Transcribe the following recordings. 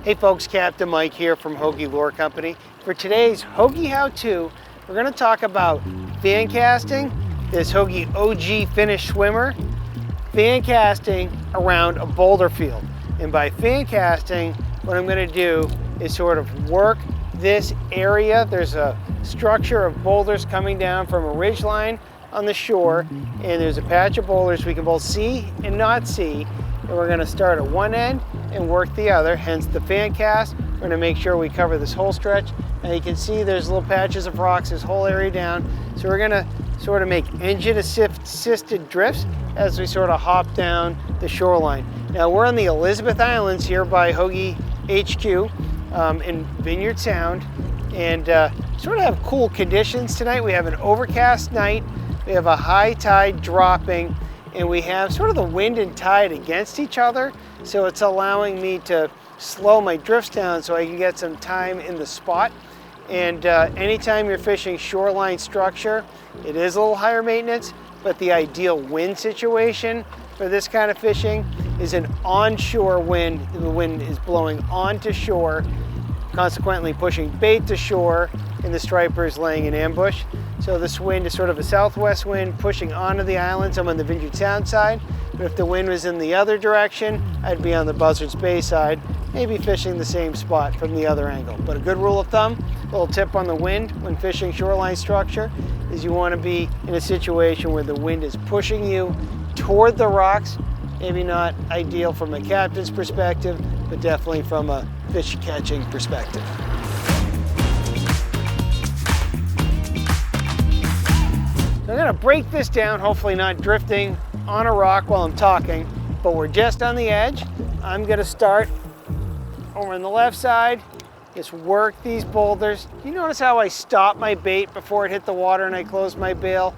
Hey folks, Captain Mike here from Hogy Lure Company. For today's Hogy how-to, we're going to talk about fan casting, this Hogy OG Finish swimmer, fan casting around a boulder field. And by fan casting, what I'm going to do is sort of work this area. There's a structure of boulders coming down from a ridge line on the shore, and there's a patch of boulders we can both see and not see. And we're going to start at one end and work the other, hence the fan cast. We're going to make sure we cover this whole stretch. And you can see there's little patches of rocks, this whole area down. So we're going to sort of make engine assisted drifts as we sort of hop down the shoreline. Now we're on the Elizabeth Islands here by Hogy HQ in Vineyard Sound, and sort of have cool conditions tonight. We have an overcast night, we have a high tide dropping, and we have sort of the wind and tide against each other, so it's allowing me to slow my drifts down so I can get some time in the spot. And anytime you're fishing shoreline structure, it is a little higher maintenance, but the ideal wind situation for this kind of fishing is an onshore wind. The wind is blowing onto shore, consequently pushing bait to shore, and the striper is laying in ambush. So this wind is sort of a southwest wind pushing onto the islands. I'm on the Vineyard Sound side, but if the wind was in the other direction, I'd be on the Buzzards Bay side, maybe fishing the same spot from the other angle. But a good rule of thumb, little tip on the wind when fishing shoreline structure, is you want to be in a situation where the wind is pushing you toward the rocks. Maybe not ideal from a captain's perspective, but definitely from a fish catching perspective. So I'm going to break this down, hopefully not drifting on a rock while I'm talking, but we're just on the edge. I'm going to start over on the left side, just work these boulders. You notice how I stopped my bait before it hit the water and I closed my bail?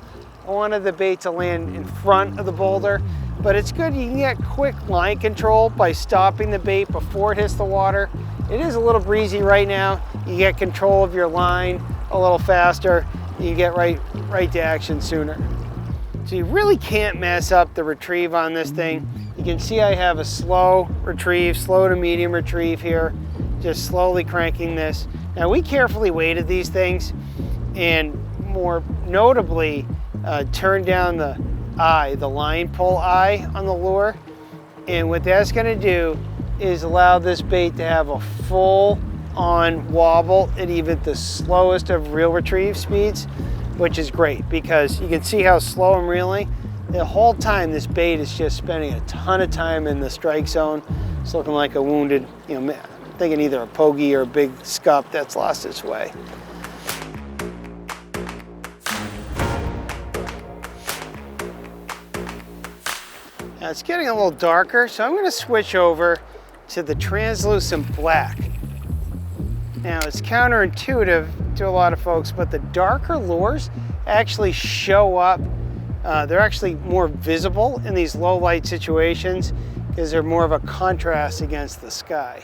I wanted the bait to land in front of the boulder, but it's good you can get quick line control by stopping the bait before it hits the water. It is a little breezy right now. You get control of your line a little faster. You get right to action sooner. So you really can't mess up the retrieve on this thing. You can see I have a slow retrieve, slow to medium retrieve here, just slowly cranking this. Now we carefully weighted these things and more notably turned down the eye, the line pull eye on the lure. And what that's gonna do is allow this bait to have a full on wobble at even the slowest of reel retrieve speeds, which is great because you can see how slow I'm reeling. The whole time this bait is just spending a ton of time in the strike zone. It's looking like a wounded, I'm thinking either a pogie or a big scup that's lost its way. Now it's getting a little darker, so I'm going to switch over to the translucent black. Now it's counterintuitive to a lot of folks, but the darker lures actually show up. They're actually more visible in these low light situations because they're more of a contrast against the sky.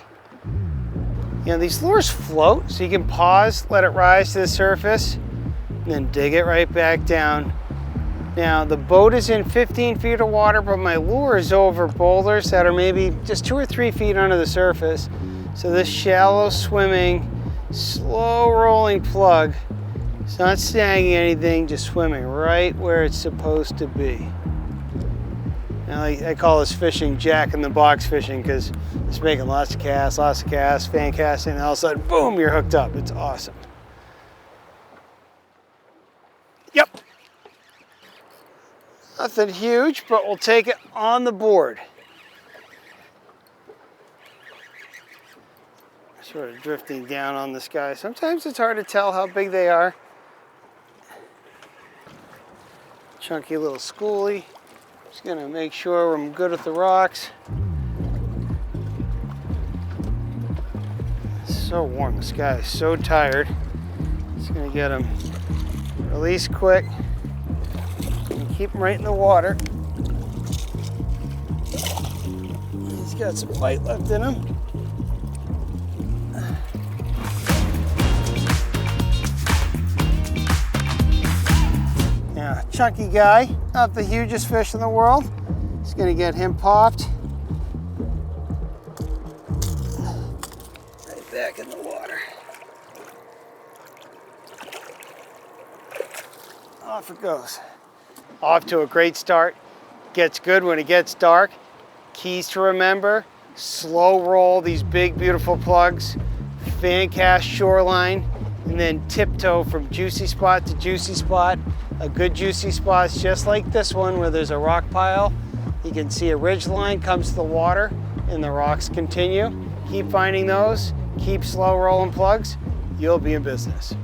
These lures float, so you can pause, let it rise to the surface, and then dig it right back down. Now the boat is in 15 feet of water, but my lure is over boulders that are maybe just 2 or 3 feet under the surface. So this shallow swimming, slow rolling plug, it's not snagging anything, just swimming right where it's supposed to be. Now I call this fishing Jack in the Box fishing because it's making lots of casts, fan casting, and all of a sudden, boom, you're hooked up. It's awesome. Yep. Nothing huge, but we'll take it on the board. Sort of drifting down on this guy. Sometimes it's hard to tell how big they are. Chunky little schoolie. Just gonna make sure I'm good with the rocks. It's so warm, this guy is so tired. Just gonna get him released quick and keep him right in the water. He's got some bite left in him. Yeah, chunky guy, not the hugest fish in the world. Just gonna get him popped. back in the water. Off it goes. Off to a great start. Gets good when it gets dark. Keys to remember: slow roll these big beautiful plugs, fan cast shoreline, and then tiptoe from juicy spot to juicy spot. A good juicy spot is just like this one where there's a rock pile. You can see a ridge line comes to the water and the rocks continue. Keep finding those, keep slow rolling plugs, you'll be in business.